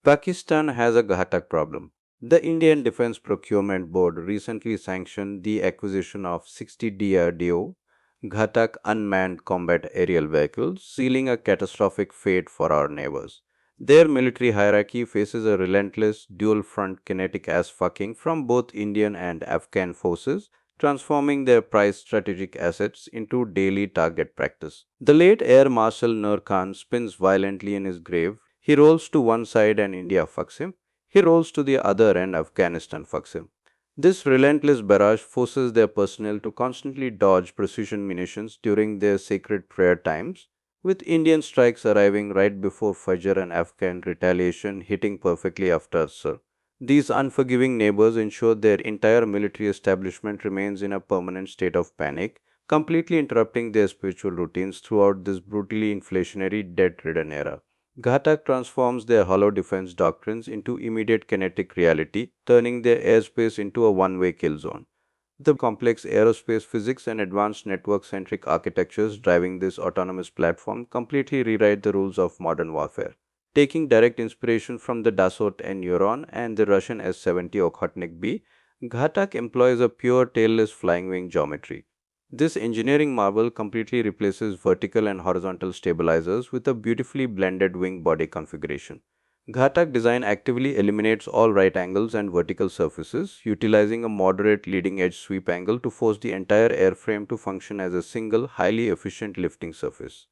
Pakistan has a Ghatak problem. The Indian Defence Procurement Board recently sanctioned the acquisition of 60 DRDO Ghatak unmanned combat aerial vehicles, sealing a catastrophic fate for our neighbors. Their military hierarchy faces a relentless dual front kinetic ass fucking from both Indian and Afghan forces, transforming their prized strategic assets into daily target practice. The late Air Marshal Nur Khan spins violently in his grave. He rolls to one side and India fucks him. He rolls to the other and Afghanistan fucks him. This relentless barrage forces their personnel to constantly dodge precision munitions during their sacred prayer times, with Indian strikes arriving right before Fajr and Afghan retaliation hitting perfectly after Asr. These unforgiving neighbors ensure their entire military establishment remains in a permanent state of panic, completely interrupting their spiritual routines throughout this brutally inflationary, debt-ridden era. Ghatak transforms their hollow defense doctrines into immediate kinetic reality, turning their airspace into a one-way kill zone. The complex aerospace physics and advanced network-centric architectures driving this autonomous platform completely rewrite the rules of modern warfare. Taking direct inspiration from the Dassault and Neuron and the Russian S-70 Okhotnik B, Ghatak employs a pure tailless flying wing geometry. This engineering marvel completely replaces vertical and horizontal stabilizers with a beautifully blended wing body configuration. Ghatak design actively eliminates all right angles and vertical surfaces, utilizing a moderate leading edge sweep angle to force the entire airframe to function as a single, highly efficient lifting surface.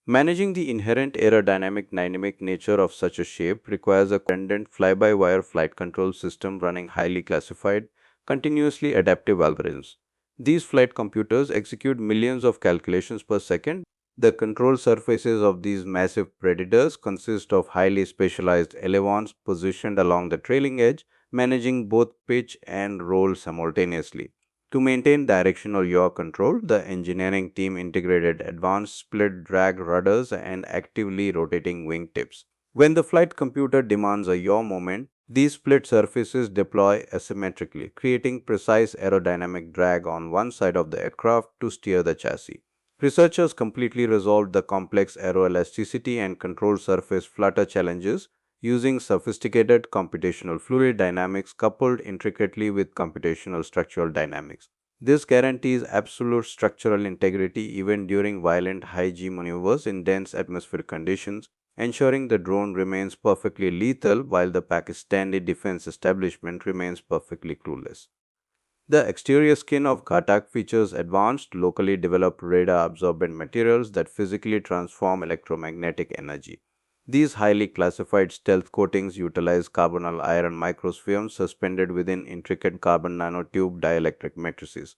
Managing the inherent aerodynamic dynamic nature of such a shape requires a redundant fly-by-wire flight control system running highly classified, continuously adaptive algorithms. These flight computers execute millions of calculations per second. The control surfaces of these massive predators consist of highly specialized elevons positioned along the trailing edge, managing both pitch and roll simultaneously. To maintain directional yaw control, the engineering team integrated advanced split drag rudders and actively rotating wing tips. When the flight computer demands a yaw moment, these split surfaces deploy asymmetrically, creating precise aerodynamic drag on one side of the aircraft to steer the chassis. Researchers completely resolved the complex aeroelasticity and control surface flutter challenges using sophisticated computational fluid dynamics coupled intricately with computational structural dynamics. This guarantees absolute structural integrity even during violent high-G maneuvers in dense atmospheric conditions, ensuring the drone remains perfectly lethal while the Pakistani defense establishment remains perfectly clueless. The exterior skin of Ghatak features advanced, locally developed radar-absorbent materials that physically transform electromagnetic energy. These highly classified stealth coatings utilize carbonyl iron microspheres suspended within intricate carbon nanotube dielectric matrices.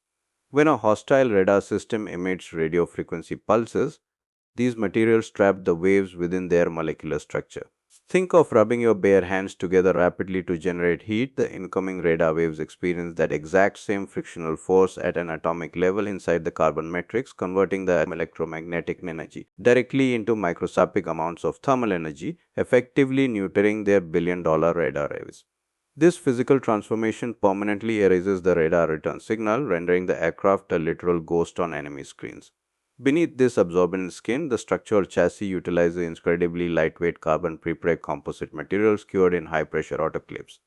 When a hostile radar system emits radio frequency pulses, these materials trap the waves within their molecular structure. Think of rubbing your bare hands together rapidly to generate heat. The incoming radar waves experience that exact same frictional force at an atomic level inside the carbon matrix, converting the electromagnetic energy directly into microscopic amounts of thermal energy, effectively neutering their billion-dollar radar waves. This physical transformation permanently erases the radar return signal, rendering the aircraft a literal ghost on enemy screens. Beneath this absorbent skin, the structural chassis utilizes incredibly lightweight carbon prepreg composite materials cured in high-pressure autoclaves.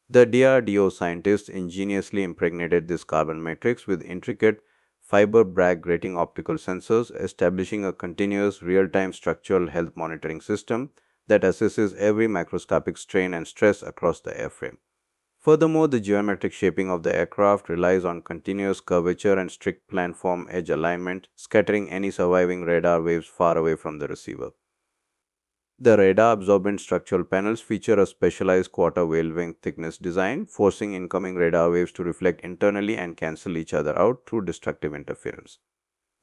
The DRDO scientists ingeniously impregnated this carbon matrix with intricate fiber Bragg grating optical sensors, establishing a continuous real-time structural health monitoring system that assesses every macroscopic strain and stress across the airframe. Furthermore, the geometric shaping of the aircraft relies on continuous curvature and strict planform edge alignment, scattering any surviving radar waves far away from the receiver. The radar absorbent structural panels feature a specialized quarter wavelength thickness design, forcing incoming radar waves to reflect internally and cancel each other out through destructive interference.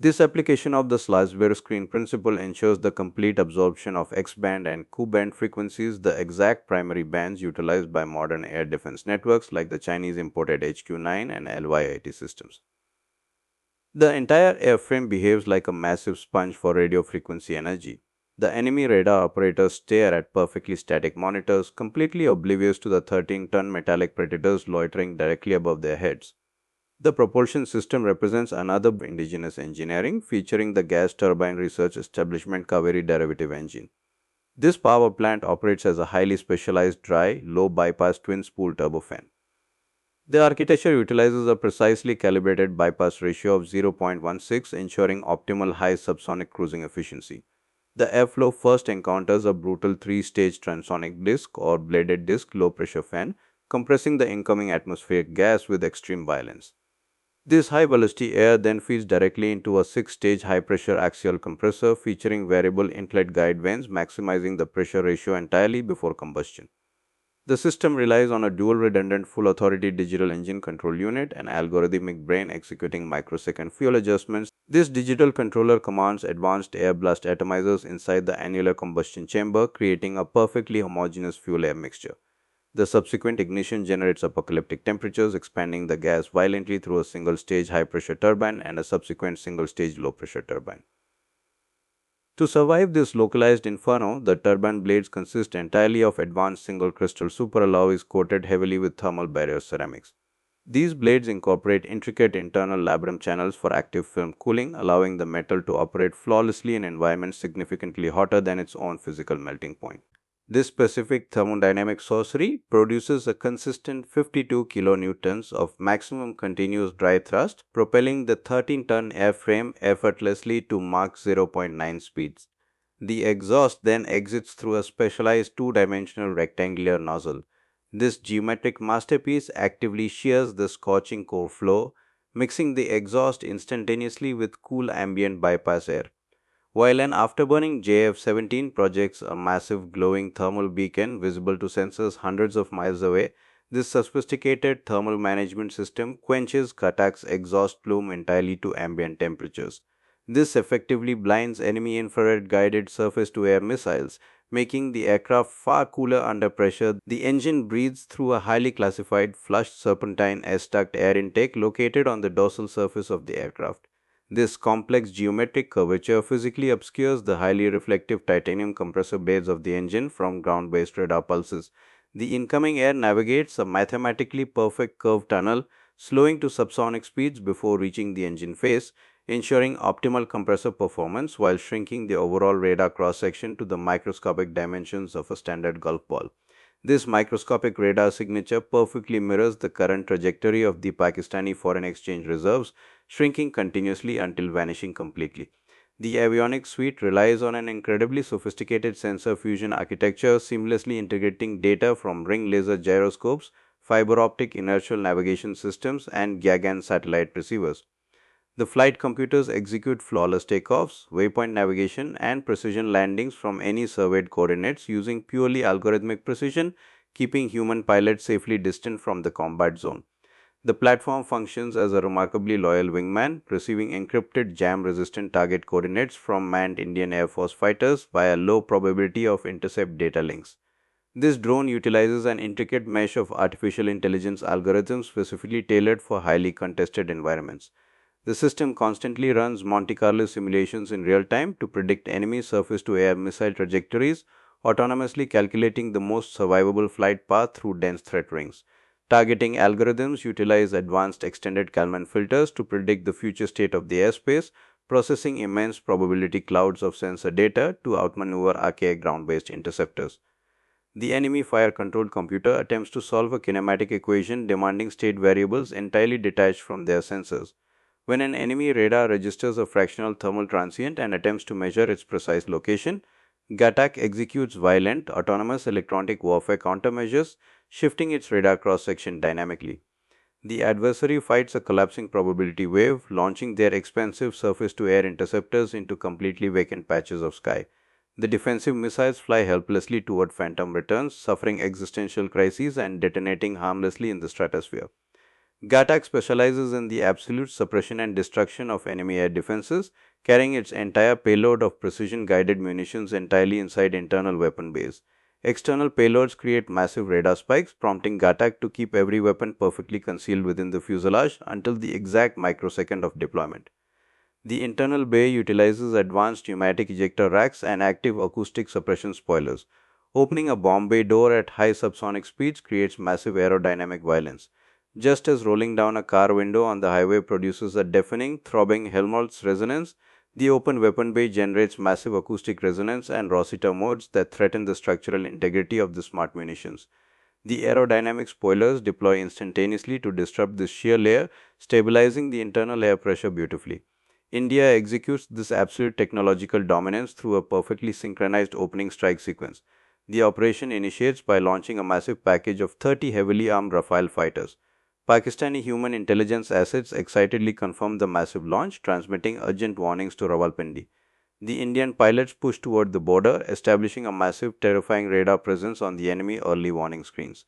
This application of the Slasberg screen principle ensures the complete absorption of X-band and Q-band frequencies, the exact primary bands utilized by modern air defense networks like the Chinese imported HQ-9 and LY-80 systems. The entire airframe behaves like a massive sponge for radio frequency energy. The enemy radar operators stare at perfectly static monitors, completely oblivious to the 13-ton metallic predators loitering directly above their heads. The propulsion system represents another indigenous engineering featuring the gas turbine research establishment Kaveri derivative engine. This power plant operates as a highly specialized dry, low bypass twin spool turbofan. The architecture utilizes a precisely calibrated bypass ratio of 0.16, ensuring optimal high subsonic cruising efficiency. The airflow first encounters a brutal three-stage transonic disk or bladed disk low-pressure fan, compressing the incoming atmospheric gas with extreme violence. This high-velocity air then feeds directly into a six-stage high-pressure axial compressor featuring variable inlet guide vanes, maximizing the pressure ratio entirely before combustion. The system relies on a dual redundant full authority digital engine control unit and algorithmic brain executing microsecond fuel adjustments. This digital controller commands advanced air blast atomizers inside the annular combustion chamber, creating a perfectly homogeneous fuel air mixture. The subsequent ignition generates apocalyptic temperatures, expanding the gas violently through a single stage high pressure turbine and a subsequent single stage low pressure turbine. To survive this localized inferno, the turbine blades consist entirely of advanced single crystal superalloys coated heavily with thermal barrier ceramics. These blades incorporate intricate internal labrum channels for active film cooling, allowing the metal to operate flawlessly in environments significantly hotter than its own physical melting point. This specific thermodynamic sorcery produces a consistent 52 kilonewtons of maximum continuous dry thrust, propelling the 13-ton airframe effortlessly to Mach 0.9 speeds. The exhaust then exits through a specialized two-dimensional rectangular nozzle. This geometric masterpiece actively shears the scorching core flow, mixing the exhaust instantaneously with cool ambient bypass air. While an afterburning JF-17 projects a massive glowing thermal beacon visible to sensors hundreds of miles away, this sophisticated thermal management system quenches Ghatak's exhaust plume entirely to ambient temperatures. This effectively blinds enemy infrared guided surface to air missiles, making the aircraft far cooler under pressure. The engine breathes through a highly classified flushed serpentine S-duct air intake located on the dorsal surface of the aircraft. This complex geometric curvature physically obscures the highly reflective titanium compressor blades of the engine from ground-based radar pulses. The incoming air navigates a mathematically perfect curved tunnel, slowing to subsonic speeds before reaching the engine face, ensuring optimal compressor performance while shrinking the overall radar cross-section to the microscopic dimensions of a standard golf ball. This microscopic radar signature perfectly mirrors the current trajectory of the Pakistani foreign exchange reserves, shrinking continuously until vanishing completely. The avionics suite relies on an incredibly sophisticated sensor fusion architecture, seamlessly integrating data from ring laser gyroscopes, fiber optic inertial navigation systems, and Gagan satellite receivers. The flight computers execute flawless takeoffs, waypoint navigation, and precision landings from any surveyed coordinates using purely algorithmic precision, keeping human pilots safely distant from the combat zone. The platform functions as a remarkably loyal wingman, receiving encrypted jam-resistant target coordinates from manned Indian Air Force fighters via low probability of intercept data links. This drone utilizes an intricate mesh of artificial intelligence algorithms specifically tailored for highly contested environments. The system constantly runs Monte Carlo simulations in real time to predict enemy surface-to-air missile trajectories, autonomously calculating the most survivable flight path through dense threat rings. Targeting algorithms utilize advanced extended Kalman filters to predict the future state of the airspace, processing immense probability clouds of sensor data to outmaneuver archaic ground-based interceptors. The enemy fire controlled computer attempts to solve a kinematic equation demanding state variables entirely detached from their sensors. When an enemy radar registers a fractional thermal transient and attempts to measure its precise location, Ghatak executes violent, autonomous electronic warfare countermeasures, shifting its radar cross-section dynamically. The adversary fights a collapsing probability wave, launching their expensive surface-to-air interceptors into completely vacant patches of sky. The defensive missiles fly helplessly toward phantom returns, suffering existential crises and detonating harmlessly in the stratosphere. Ghatak specializes in the absolute suppression and destruction of enemy air defenses, carrying its entire payload of precision-guided munitions entirely inside internal weapon bays. External payloads create massive radar spikes, prompting Ghatak to keep every weapon perfectly concealed within the fuselage until the exact microsecond of deployment. The internal bay utilizes advanced pneumatic ejector racks and active acoustic suppression spoilers. Opening a bomb bay door at high subsonic speeds creates massive aerodynamic violence. Just as rolling down a car window on the highway produces a deafening, throbbing Helmholtz resonance, The open weapon bay generates massive acoustic resonance and Rosetta modes that threaten the structural integrity of the smart munitions. The aerodynamic spoilers deploy instantaneously to disrupt this shear layer, stabilizing the internal air pressure beautifully. India executes this absolute technological dominance through a perfectly synchronized opening strike sequence. The operation initiates by launching a massive package of 30 heavily armed Rafale fighters. Pakistani human intelligence assets excitedly confirm the massive launch, transmitting urgent warnings to Rawalpindi. The Indian pilots push toward the border, establishing a massive, terrifying radar presence on the enemy early warning screens.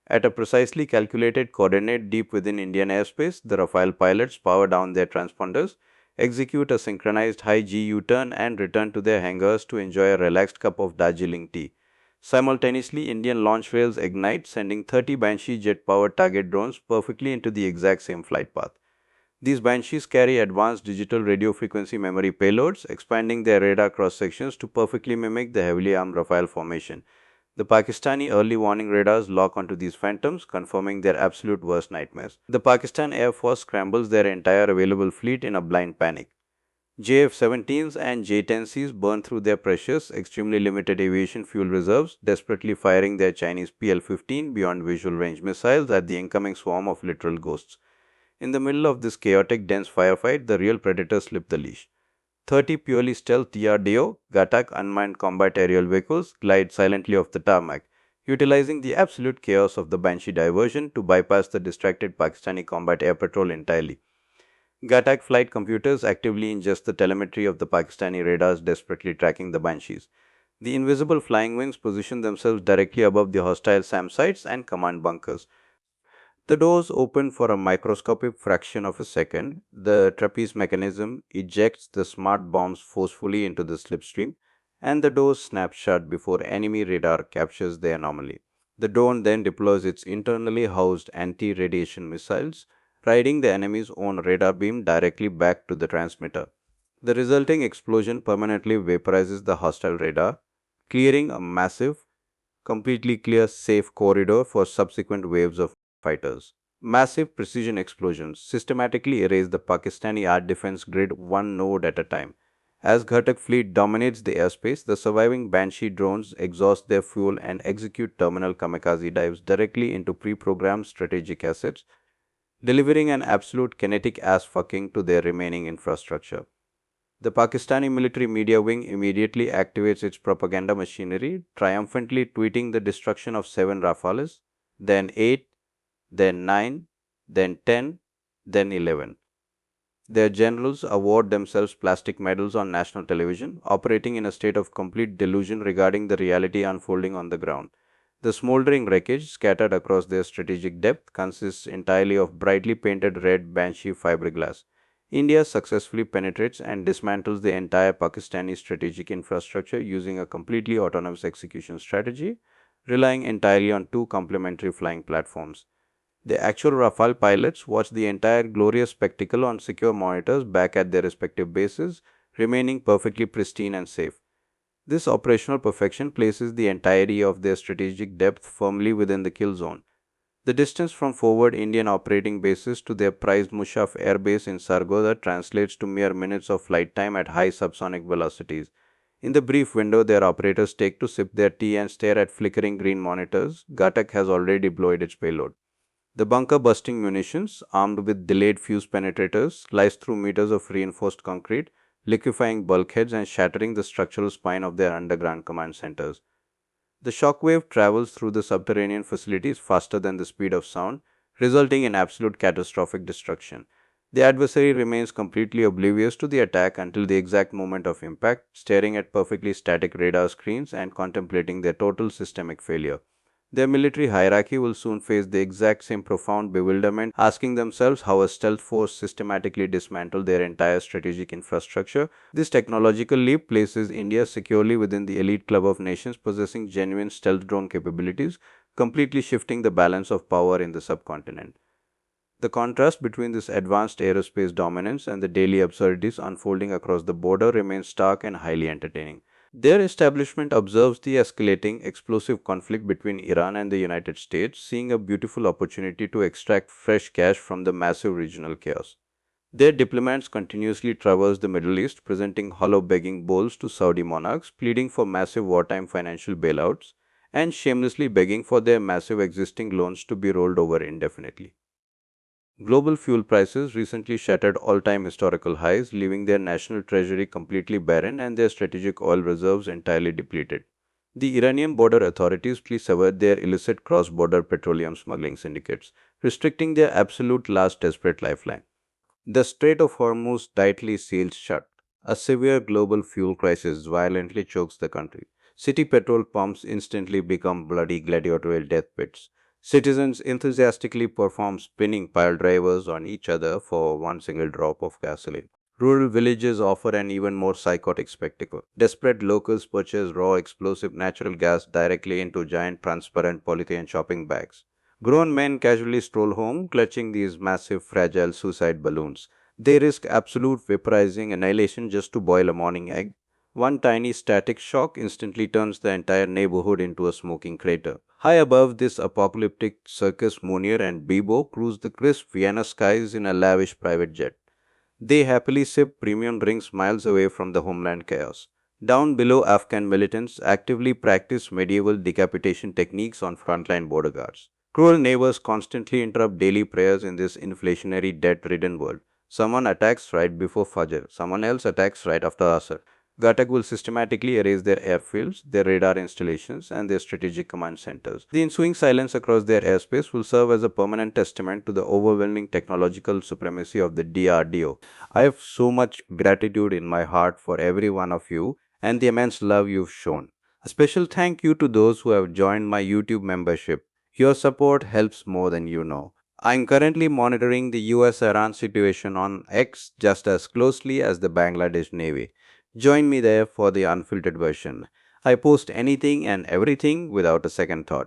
At a precisely calculated coordinate deep within Indian airspace, the Rafale pilots power down their transponders, execute a synchronized high G U turn, and return to their hangars to enjoy a relaxed cup of Darjeeling tea. Simultaneously, Indian launch rails ignite, sending 30 Banshee jet powered target drones perfectly into the exact same flight path. These Banshees carry advanced digital radio frequency memory payloads, expanding their radar cross sections to perfectly mimic the heavily armed Rafale formation. The Pakistani early warning radars lock onto these phantoms, confirming their absolute worst nightmares. The Pakistan Air Force scrambles their entire available fleet in a blind panic. JF-17s and J-10Cs burn through their precious, extremely limited aviation fuel reserves, desperately firing their Chinese PL-15 beyond visual range missiles at the incoming swarm of literal ghosts. In the middle of this chaotic, dense firefight, the real predators slip the leash. 30 purely stealth TRDO Ghatak unmanned combat aerial vehicles glide silently off the tarmac, utilizing the absolute chaos of the Banshee diversion to bypass the distracted Pakistani combat air patrol entirely. Ghatak flight computers actively ingest the telemetry of the Pakistani radars desperately tracking the Banshees. The invisible flying wings position themselves directly above the hostile SAM sites and command bunkers. The doors open for a microscopic fraction of a second. The trapeze mechanism ejects the smart bombs forcefully into the slipstream, and the doors snap shut before enemy radar captures the anomaly. The drone then deploys its internally housed anti radiation missiles, riding the enemy's own radar beam directly back to the transmitter. The resulting explosion permanently vaporizes the hostile radar, clearing a massive, completely clear, safe corridor for subsequent waves of fighters. Massive precision explosions systematically erase the Pakistani air defense grid one node at a time. As Ghatak fleet dominates the airspace, the surviving Banshee drones exhaust their fuel and execute terminal kamikaze dives directly into pre-programmed strategic assets, delivering an absolute kinetic ass fucking to their remaining infrastructure. The Pakistani military media wing immediately activates its propaganda machinery, triumphantly tweeting the destruction of 7 Rafales, then 8, then 9, then 10, then 11. Their generals award themselves plastic medals on national television, operating in a state of complete delusion regarding the reality unfolding on the ground. The smoldering wreckage scattered across their strategic depth consists entirely of brightly painted red Banshee fiberglass. India successfully penetrates and dismantles the entire Pakistani strategic infrastructure using a completely autonomous execution strategy, relying entirely on two complementary flying platforms. The actual Rafale pilots watch the entire glorious spectacle on secure monitors back at their respective bases, remaining perfectly pristine and safe. This operational perfection places the entirety of their strategic depth firmly within the kill zone. The distance from forward Indian operating bases to their prized Mushaf Air Base in Sargodha translates to mere minutes of flight time at high subsonic velocities. In the brief window their operators take to sip their tea and stare at flickering green monitors, Ghatak has already deployed its payload. The bunker busting munitions, armed with delayed fuse penetrators, slice through meters of reinforced concrete, liquefying bulkheads and shattering the structural spine of their underground command centers. The shockwave travels through the subterranean facilities faster than the speed of sound, resulting in absolute catastrophic destruction. The adversary remains completely oblivious to the attack until the exact moment of impact, staring at perfectly static radar screens and contemplating their total systemic failure. Their military hierarchy will soon face the exact same profound bewilderment, asking themselves how a stealth force systematically dismantled their entire strategic infrastructure. This technological leap places India securely within the elite club of nations possessing genuine stealth drone capabilities, completely shifting the balance of power in the subcontinent. The contrast between this advanced aerospace dominance and the daily absurdities unfolding across the border remains stark and highly entertaining. Their establishment observes the escalating explosive conflict between Iran and the United States, seeing a beautiful opportunity to extract fresh cash from the massive regional chaos. Their diplomats continuously traverse the Middle East, presenting hollow begging bowls to Saudi monarchs, pleading for massive wartime financial bailouts, and shamelessly begging for their massive existing loans to be rolled over indefinitely. Global fuel prices recently shattered all time historical highs, leaving their national treasury completely barren and their strategic oil reserves entirely depleted. The Iranian border authorities quickly severed their illicit cross border petroleum smuggling syndicates, restricting their absolute last desperate lifeline. The Strait of Hormuz tightly sealed shut. A severe global fuel crisis violently chokes the country. City petrol pumps instantly become bloody gladiatorial death pits. Citizens enthusiastically perform spinning pile drivers on each other for one single drop of gasoline. Rural villages offer an even more psychotic spectacle. Desperate locals purchase raw explosive natural gas directly into giant transparent polythene shopping bags. Grown men casually stroll home clutching these massive fragile suicide balloons. They risk absolute vaporizing annihilation just to boil a morning egg. One tiny static shock instantly turns the entire neighborhood into a smoking crater. High above this apocalyptic circus, Munir and Bibo cruise the crisp Vienna skies in a lavish private jet. They happily sip premium drinks miles away from the homeland chaos. Down below, Afghan militants actively practice medieval decapitation techniques on frontline border guards. Cruel neighbors constantly interrupt daily prayers in this inflationary, debt-ridden world. Someone attacks right before Fajr, someone else attacks right after Asr. Ghatak will systematically erase their airfields, their radar installations, and their strategic command centers. The ensuing silence across their airspace will serve as a permanent testament to the overwhelming technological supremacy of the DRDO. I have so much gratitude in my heart for every one of you and the immense love you've shown. A special thank you to those who have joined my YouTube membership. Your support helps more than you know. I'm currently monitoring the US Iran situation on X just as closely as the Bangladesh Navy. Join me there for the unfiltered version. I post anything and everything without a second thought.